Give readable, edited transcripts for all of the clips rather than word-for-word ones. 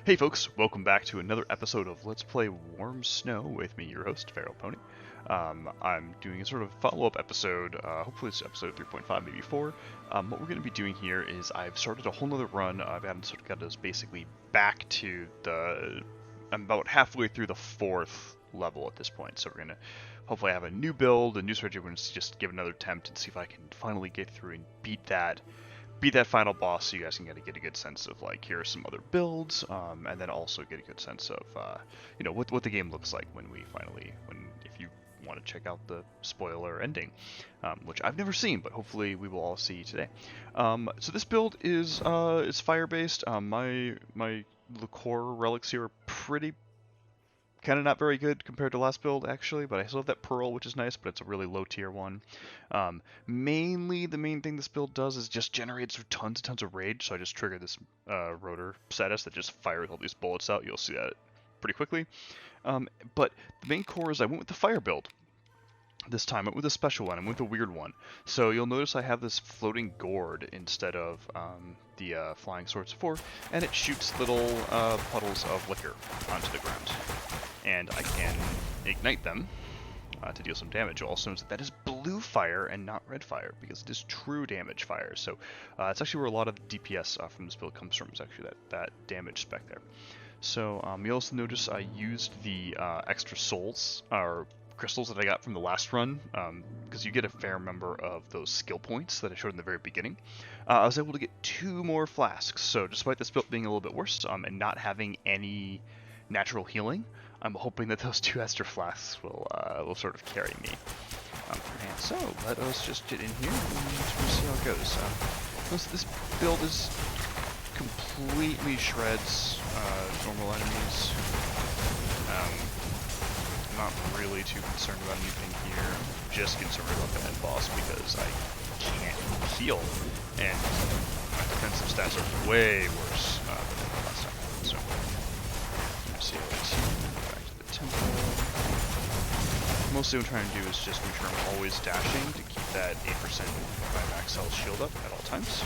Hey folks, welcome back to another episode of Let's Play Warm Snow with me, your host, FeralPony. I'm doing a sort of follow-up episode, hopefully it's episode 3.5, maybe 4. What we're going to be doing here is I've started a whole nother run. I've got us basically back to I'm about halfway through the 4th level at this point, so we're going to hopefully have a new build, a new strategy. We're going to just give another attempt and see if I can finally get through and beat that final boss, so you guys can get a good sense of like, here are some other builds, and then also get a good sense of what the game looks like if you want to check out the spoiler ending, which I've never seen, but hopefully we will all see today. So this build is fire based. My liqueur relics here are pretty kind of not very good compared to last build, actually, but I still have that pearl, which is nice, but it's a really low tier one. Mainly, the main thing this build does is just generates tons and tons of rage, so I just trigger this rotor status that just fires all these bullets out. You'll see that pretty quickly. But the main core is I went with the fire build. This time I went with a special one, I went with a weird one. So you'll notice I have this floating gourd instead of the flying swords 4, and it shoots little puddles of liquor onto the ground. And I can ignite them to deal some damage. Also notice that is blue fire and not red fire, because it is true damage fire. So it's actually where a lot of DPS from this build comes from, is actually that damage spec there. So you also notice I used the extra souls, or crystals that I got from the last run, because you get a fair number of those skill points that I showed in the very beginning. I was able to get 2 more flasks, so despite this build being a little bit worse and not having any natural healing, I'm hoping that those 2 extra flasks will sort of carry me. And so let us just get in here and see how it goes. This build is completely shreds normal enemies. I'm not really too concerned about anything here. I'm just concerned about the end boss because I can't heal, and my defensive stats are way worse than the last time. So let's see how it's back to the temple. Mostly what I'm trying to do is just make sure I'm always dashing to keep that 8% by max health shield up at all times,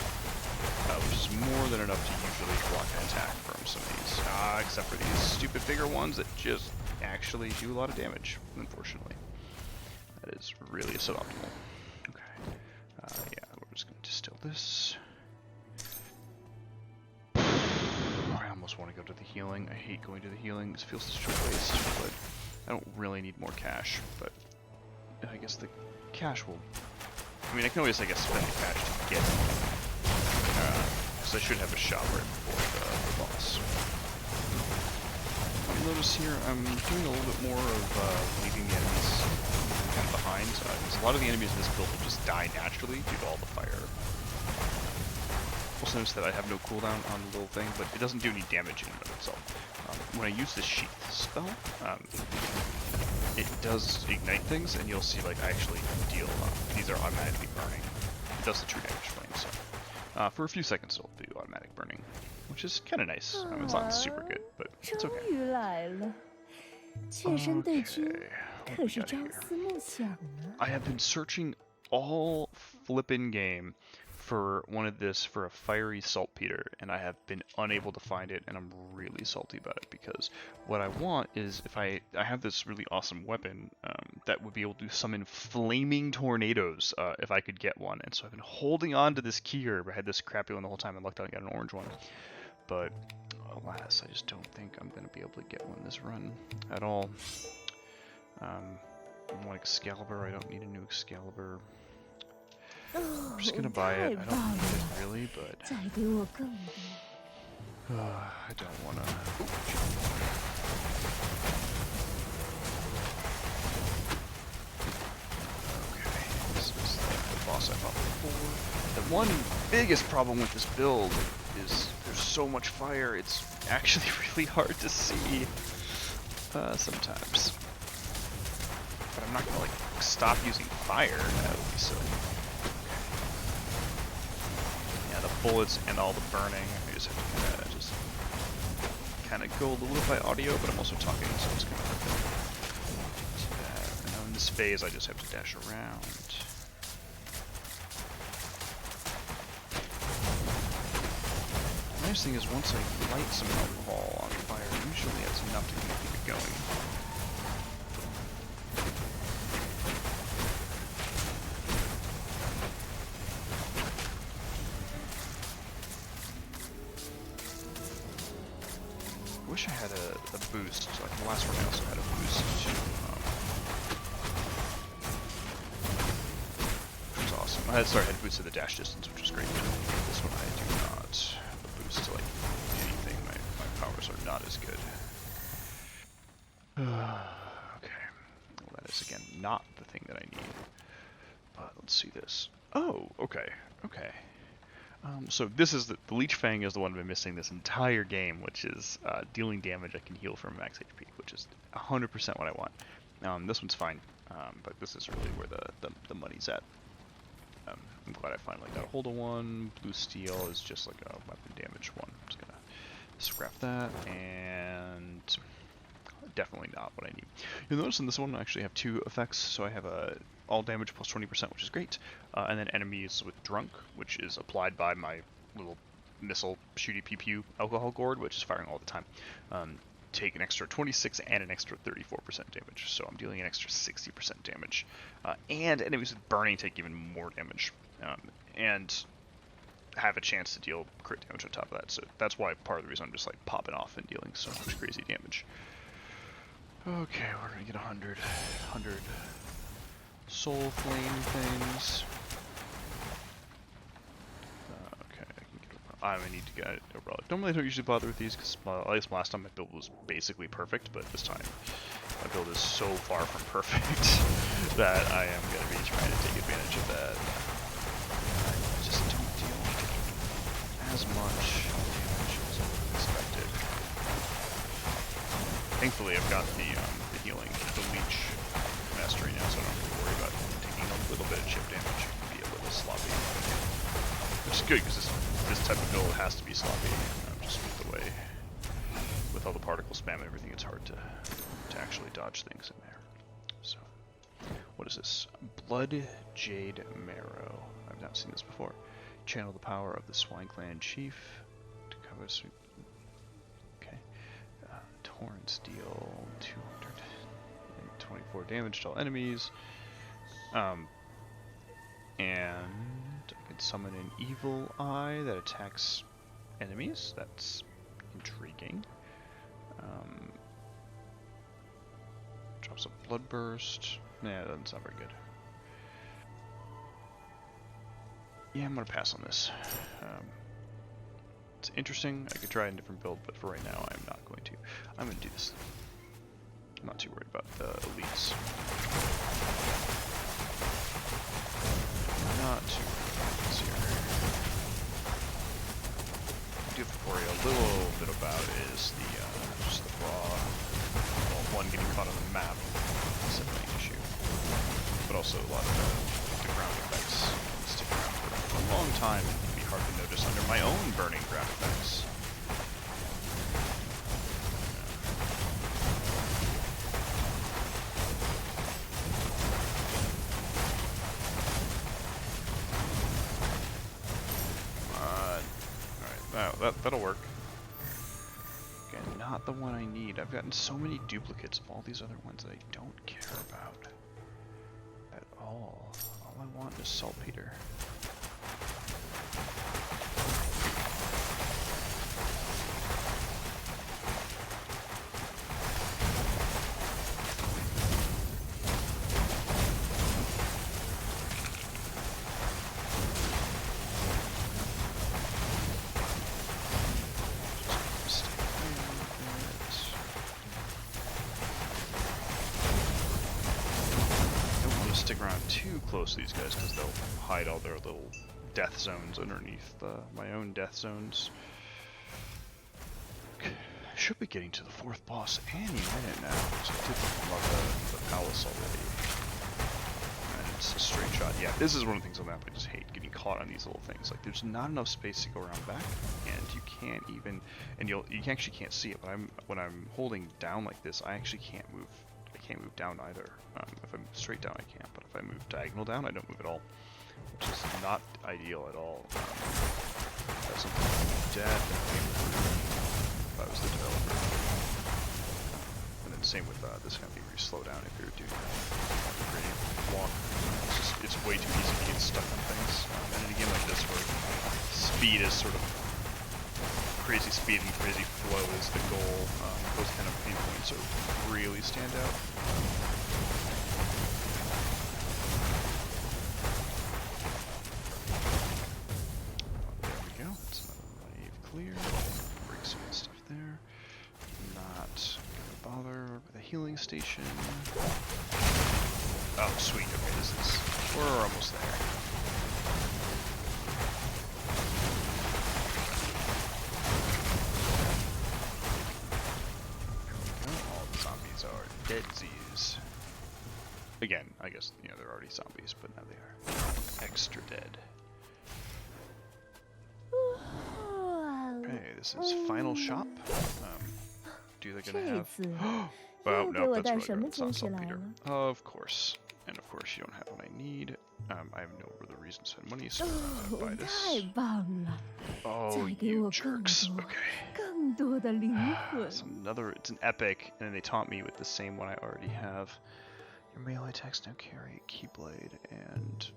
which is more than enough to usually block an attack from some of these, except for these stupid bigger ones that just actually do a lot of damage, unfortunately. That is really suboptimal. Okay. Yeah, we're just going to distill this. Oh, I almost want to go to the healing. I hate going to the healing. This feels such a waste, but I don't really need more cash, but I guess the cash will... I mean, I can always, I guess, spend the cash to get because I should have a shot right before the boss. You'll notice here I'm doing a little bit more of leaving the enemies kind of behind. Because a lot of the enemies in this build will just die naturally due to all the fire. Also notice that I have no cooldown on the little thing, but it doesn't do any damage in and of itself. When I use the sheath spell, it does ignite things, and you'll see like I actually deal. These are automatically burning. It does the true damage flame, so for a few seconds it'll do automatic burning, which is kind of nice. It's not super good, but it's okay. I have been searching all flippin' game for for a fiery saltpeter, and I have been unable to find it, and I'm really salty about it, because what I want is, if I have this really awesome weapon that would be able to summon flaming tornadoes if I could get one, and so I've been holding on to this key here. I had this crappy one the whole time, and lucked out and got an orange one, but alas, I just don't think I'm going to be able to get one this run at all. One Excalibur, I don't need a new Excalibur. I'm just gonna buy it. I don't need it really, but I don't wanna. Okay, this is the boss I fought before. The one biggest problem with this build is there's so much fire. It's actually really hard to see sometimes. But I'm not gonna like stop using fire. That would be silly. The bullets and all the burning. I just have to kind of go a little bit by audio, but I'm also talking, so it's kind of bad. And now in this phase, I just have to dash around. nice thing is once I light some alcohol on fire, usually that's enough to keep it going. I wish I had a boost. Like the last one I also had a boost to, which was awesome. I had a boost to the dash distance, which was great. This one I do not. The boost to like anything. My powers are not as good. Okay. Well, that is again not the thing that I need. But let's see this. Oh, okay. Okay. So this is the Leech Fang is the one I've been missing this entire game, which is dealing damage I can heal from max HP, which is 100% what I want. This one's fine, but this is really where the money's at. I'm glad I finally got a hold of one. Blue Steel is just like a weapon damage one. I'm just gonna scrap that, and definitely not what I need. You'll notice in this one I actually have two effects, so I have a all damage plus 20%, which is great, and then enemies with Drunk, which is applied by my little missile shooty pew pew alcohol gourd, which is firing all the time, take an extra 26 and an extra 34% damage, so I'm dealing an extra 60% damage, and enemies with Burning take even more damage, and have a chance to deal crit damage on top of that, so that's why part of the reason I'm just like popping off and dealing so much crazy damage. Okay, we're gonna get 100 soul flame things. Okay, I need to get a relic. Normally I don't usually bother with these because at least last time my build was basically perfect, but this time my build is so far from perfect that I am gonna be trying to take advantage of that. I just don't deal as much damage as I would have expected. Thankfully, I've got the healing, the leech mastery now, so I don't have to worry about taking a little bit of chip damage. It can be a little sloppy, which is good because this type of build has to be sloppy. Just with the way, with all the particle spam and everything, it's hard to actually dodge things in there. So, what is this? Blood Jade Marrow. I've not seen this before. Channel the power of the Swine Clan Chief to cover. Torrent deal 224 damage to all enemies. And I can summon an Evil Eye that attacks enemies. That's intriguing. Drops a Blood Burst. Nah, that doesn't sound very good. Yeah, I'm gonna pass on this. It's interesting. I could try a different build, but for right now, I'm not going to. I'm going to do this. I'm not too worried about the elites. Not too worried about this here. I do have to worry a little bit about is the just the raw, well, one getting caught on the map. That's a main issue. But also a lot of the ground effects stick around for a long time. Hard to notice under my own burning ground effects. Alright, that'll work. Again, not the one I need. I've gotten so many duplicates of all these other ones that I don't care about at all. All I want is saltpeter. Stick around too close to these guys because they'll hide all their little death zones underneath my own death zones. Okay. I should be getting to the fourth boss any minute now, so I did love the palace already. And it's a straight shot. Yeah, this is one of the things on the map I just hate, getting caught on these little things. Like, there's not enough space to go around back, and you can't even, and you actually can't see it, but when I'm holding down like this, I actually can't move. I can't move down either. If I move straight down, I can't, but if I move diagonal down, I don't move at all, which is not ideal at all. That's definitely if I was the developer. And then same with this kind of thing where you slow down if you're doing a gradient walk. It's way too easy to get stuck on things. And in a game like this where speed is sort of crazy speed and crazy flow is the goal, those kind of pain points are really stand out. Clear. Break some stuff there. Not gonna bother with a healing station. Oh, sweet. Okay, we're almost there. There we go. All the zombies are deadsies. Again, I guess they're already zombies, but now they are extra dead. Okay, this is final shop. Do they gonna have? Well, no, that's really good. It's not saltpeter. Of course, and of course you don't have what I need. I have no other reason to spend money, so I'm gonna buy this. Oh, you jerks! Okay. It's another. It's an epic, and then they taunt me with the same one I already have. Your melee attacks now carry a keyblade, and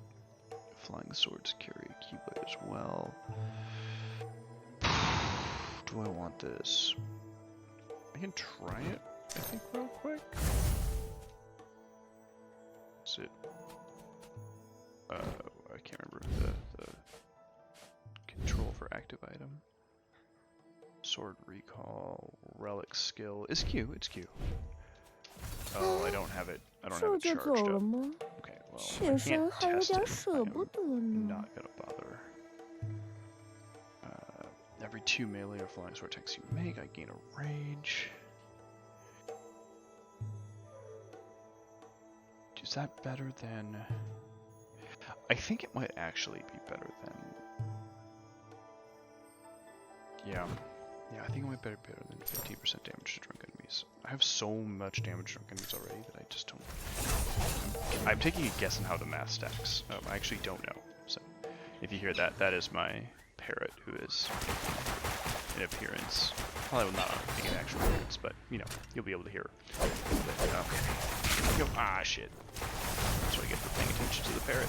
flying swords carry a keyblade as well. Do I want this? I can try it, I think, real quick. Is it? I can't remember the control for active item. Sword recall, relic skill. It's Q, it's Q. Oh, I don't have it. I don't have it charged up. Okay, well, I can't test it. I'm not gonna bother. Every 2 melee or flying sword attacks you make, I gain a rage. Is that better than... I think it might actually be better than... Yeah, I think it might be better than 15% damage to drunk enemies. I have so much damage to drunk enemies already that I just don't... I'm taking a guess on how the math stacks. I actually don't know. So, if you hear that, that is my parrot who is in appearance. Probably not in actual appearance, but you'll be able to hear her. But, okay. Go. Ah, shit. That's what I get for paying attention to the parrot.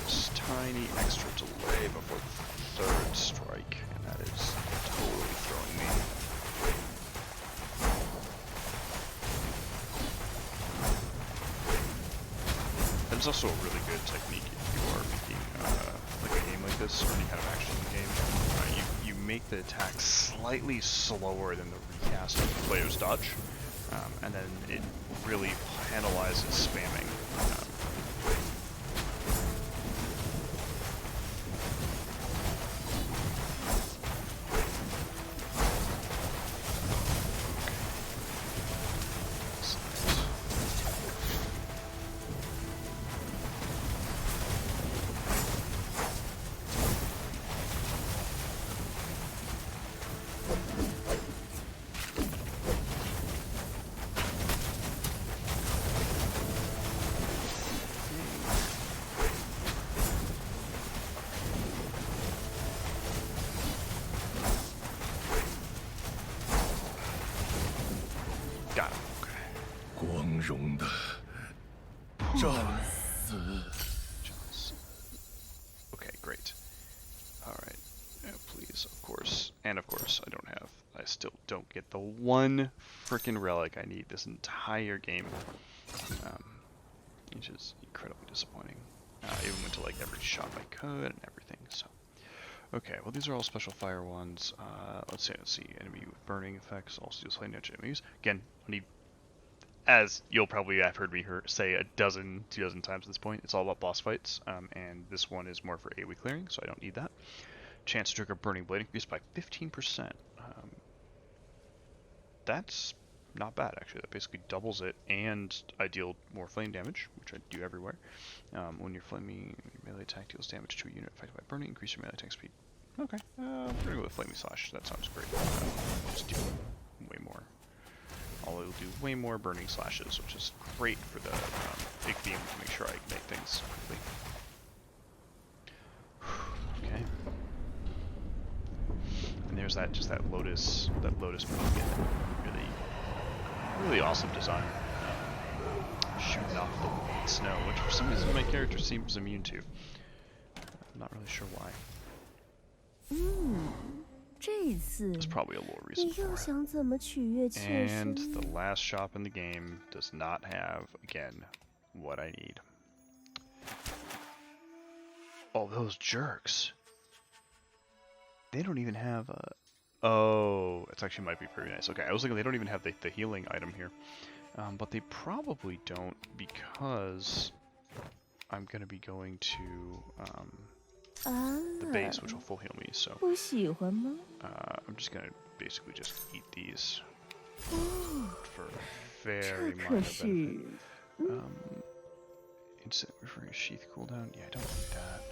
Just tiny extra delay before the third strike, and that is totally throwing me. And it's also a really good technique if you are making like a game like this, or any kind of action game. You make the attack slightly slower than the recast of the player's dodge, and then it really penalizes spamming. Okay, great. Alright. Oh, please, of course. And of course, I still don't get the one frickin' relic I need this entire game. Which is incredibly disappointing. I even went to like every shop I could and everything, so. Okay, well these are all special fire ones. Let's see, enemy with burning effects, also deals flame damage to enemies. Again, I need, as you'll probably have heard me say a dozen, 2 dozen times at this point, it's all about boss fights, and this one is more for AoE clearing, so I don't need that. chance to trigger burning blade increased by 15%. That's not bad, actually. That basically doubles it, and I deal more flame damage, which I do everywhere. When you're flaming, melee attack deals damage to a unit affected by burning, increase your melee attack speed. Okay, we're gonna go with Flaming Slash. That sounds great. Just do way more. I'll do way more burning slashes, which is great for the big beam to make sure I make things quickly. Okay. And there's that, just that lotus beacon. Really awesome design. Shooting off the snow, which for some reason my character seems immune to. I'm not really sure why. There's probably a lore reason for it. And the last shop in the game does not have, again, what I need. Oh, those jerks. They don't even have a... Oh, it actually might be pretty nice. Okay, I was thinking they don't even have the healing item here. But they probably don't, because I'm going to be going to the base, which will full heal me, so I'm just going to basically just eat these for very minor benefit. Instant referring sheath cooldown? Yeah, I don't need that.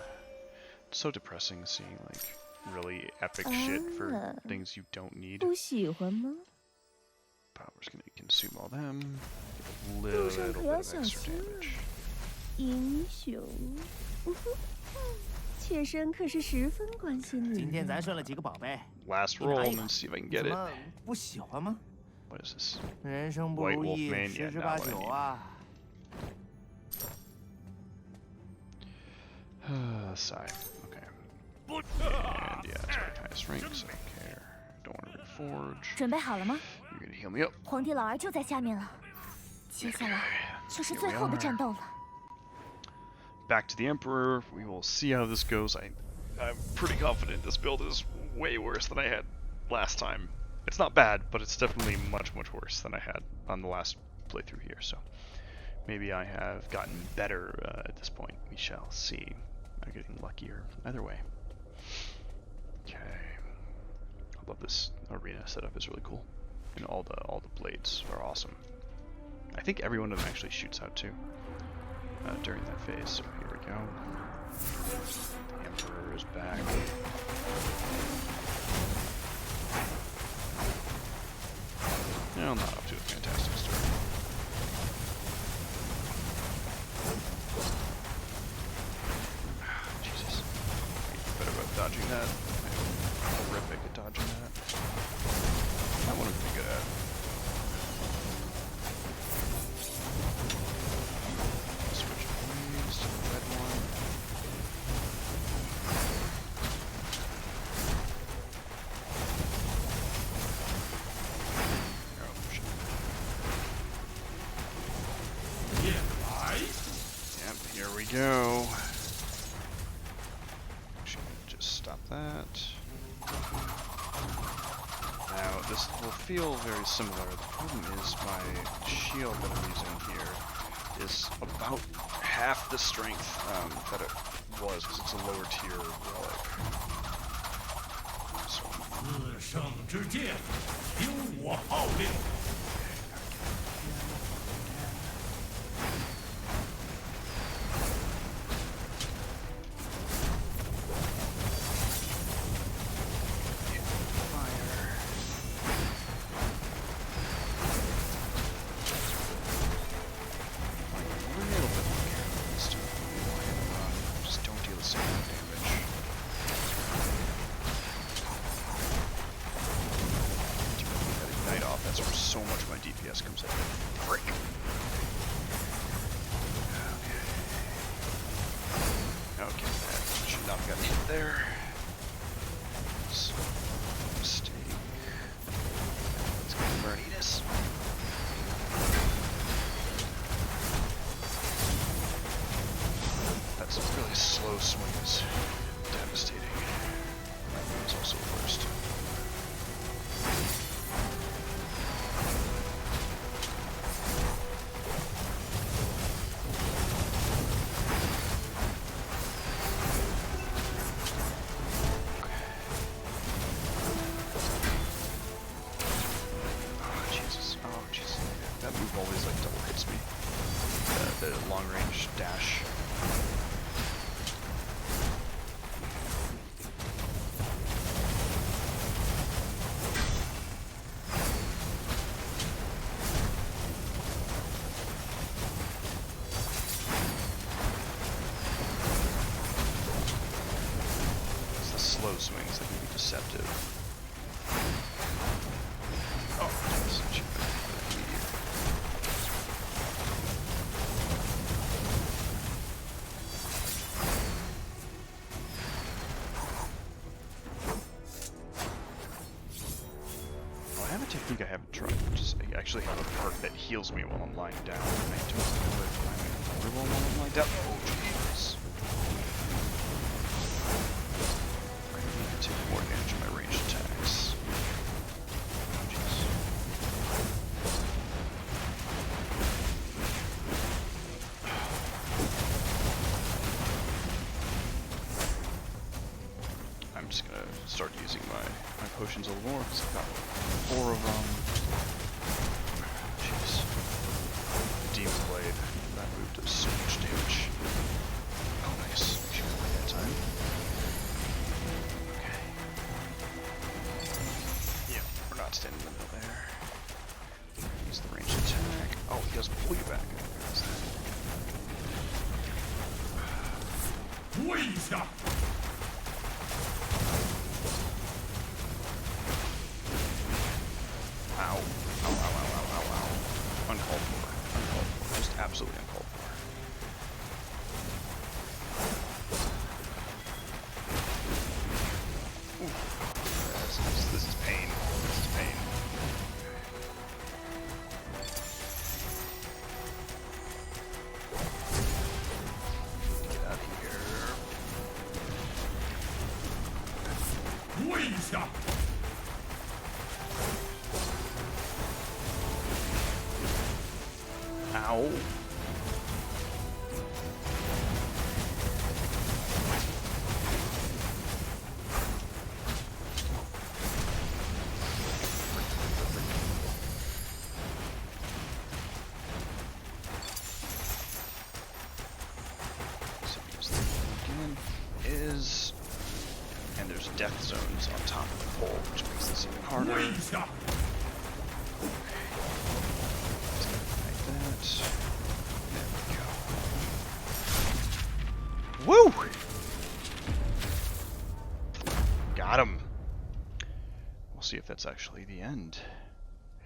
It's so depressing seeing, like, really epic shit for things you don't need. Power's gonna consume all them. Get a little bit of extra damage. Last roll and then see if I can get it. What is this? White Wolf Mania. Not what I need. Sigh. Okay. And yeah, that's my highest rank, so I don't care. Don't want to reforge. You're gonna heal me up. Back to the Emperor. We will see how this goes. I'm pretty confident this build is way worse than I had last time. It's not bad, but it's definitely much worse than I had on the last playthrough here. So maybe I have gotten better at this point. We shall see. I'm getting luckier either way. Okay. I love this arena setup. It's really cool, and all the blades are awesome. I think every one of them actually shoots out too during that phase. So here we go. The Emperor is back. No, I'm not up to a fantastic start. Jesus. Better about dodging that. I'm horrific at dodging that. That one I'm pretty good at. Switch blades to the red one. Oh, shit. Yep, here we go. Stop that. Now, this will feel very similar. The problem is my shield that I'm using here is about half the strength that it was, because it's a lower tier relic. So, that's where so much of my DPS comes in. Frick. Okay, that should not have gotten hit there. So, mistake. Let's go to Bernitas. That's a really slow swing is devastating. That one was also the worst. that move always like double hits me. The long range dash. It's the slow swings that can be deceptive. Oh, that's such a meteor. Well, I have a technique I haven't tried, which is I actually have a perk that heals me while I'm lying down. And I don't know if I'm vulnerable while I'm lying down. Oh, jeez. I need to take more damage of my ranged attacks. Oh, jeez. I'm just gonna start using my potions a little more because I've got 4 of them. Jeez. Demon Blade. That move does so much damage. Oh, nice. She got away that time. Okay. Yeah, we're not standing in the middle there. Use the ranged attack. Oh, he doesn't pull you back. Ow. Ow, ow, ow, ow, ow, ow. Uncalled for. Uncalled for. Just absolutely uncalled for. Ooh. This is pain. This is pain. Get out of here. Ow. So use that again. And there's death zones on top of the pole, which makes this even harder. Okay. Like that. There we go. Woo! Got him. We'll see if that's actually the end.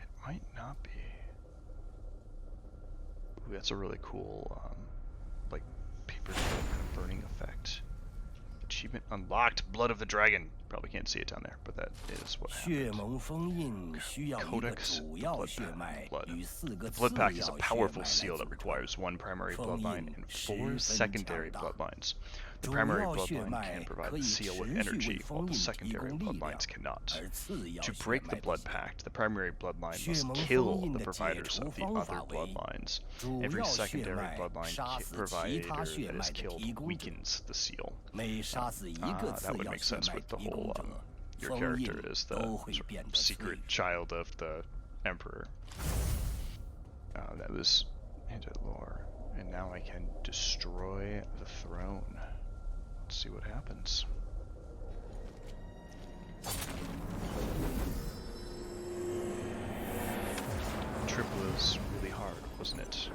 It might not be. Ooh, that's a really cool, like, paper kind of burning effect. Achievement unlocked. Blood of the Dragon. Probably can't see it down there, but that is what happened. Codex Blood. The Blood Pact is a powerful seal that requires 1 primary bloodline and 4 secondary bloodlines. The primary bloodline can provide the seal with energy, while the secondary bloodlines cannot. To break the Blood Pact, the primary bloodline must kill the providers of the other bloodlines. Every secondary bloodline provider that is killed weakens the seal. That would make sense with the whole, your character is the sort of secret child of the Emperor. That was hinted lore. And now I can destroy the throne. Let's see what happens. Trip was really hard, wasn't it?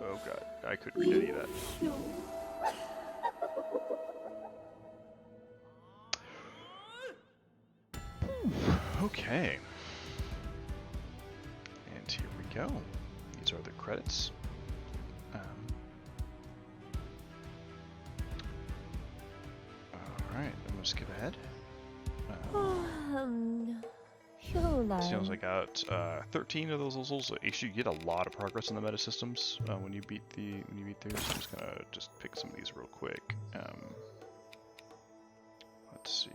Oh god, I couldn't read any of that. Okay. And here we go. These are the credits. Alright, I'm gonna skip ahead. Seems I got 13 of those levels. Actually, you get a lot of progress in the meta systems when you beat through. So I'm just gonna pick some of these real quick. Let's see.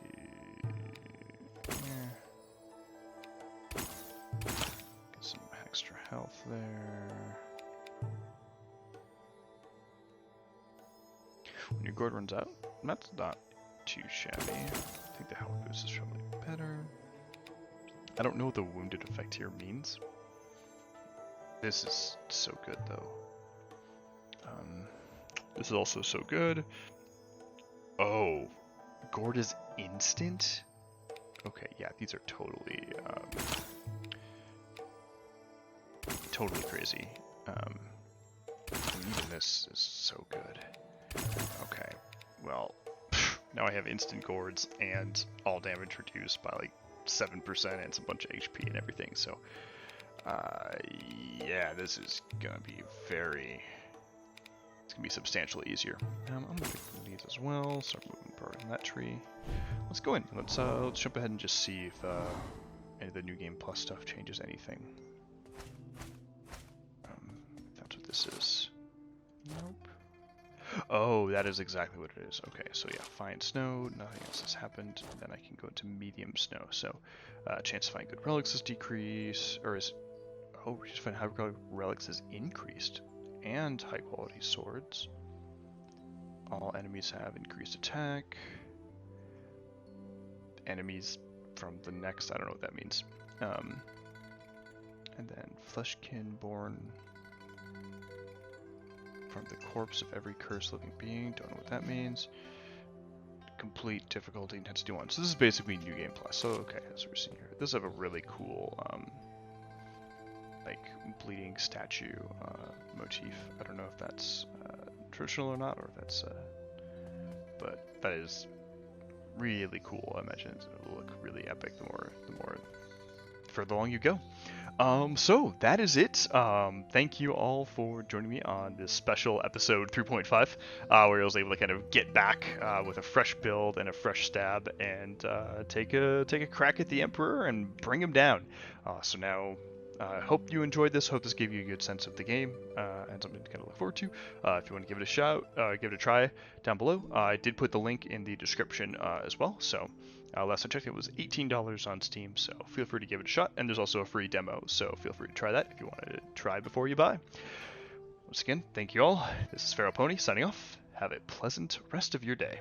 Get some extra health there. When your gourd runs out, that's not too shabby. I think the health boost is probably better. I don't know what the wounded effect here means. This is so good though. This is also so good. Oh, gourd is instant? Okay, yeah, these are totally totally crazy. Even this is so good. Okay, well, now I have instant gourds and all damage reduced by like 7% and some bunch of HP and everything, so yeah, this is gonna be it's gonna be substantially easier. I'm gonna pick these as well, start moving forward in that tree. Let's go in, let's jump ahead and just see if any of the New Game Plus stuff changes anything. If that's what this is. Nope. Oh, that is exactly what it is. Okay, so yeah, fine snow, nothing else has happened. Then I can go into medium snow. So, chance to find good relics is decreased, or is, oh, just find high quality relics is increased, and high quality swords. All enemies have increased attack. Enemies from the next, I don't know what that means. And then fleshkin born from the corpse of every cursed living being. Don't know what that means. Complete difficulty intensity 1. So this is basically New Game Plus. So okay, as we're seeing here, this have a really cool like bleeding statue motif. I don't know if that's traditional or not, or if that's but that is really cool. I imagine it will look really epic the more further along you go. So that is it. Thank you all for joining me on this special episode 3.5, where I was able to kind of get back with a fresh build and a fresh stab and take a crack at the Emperor and bring him down. So now, I hope you enjoyed this. Hope this gave you a good sense of the game and something to kind of look forward to. If you want to give it a shout, give it a try down below. I did put the link in the description as well. So. Last I checked, it was $18 on Steam, so feel free to give it a shot. And there's also a free demo, so feel free to try that if you want to try before you buy. Once again, thank you all. This is FeralPony signing off. Have a pleasant rest of your day.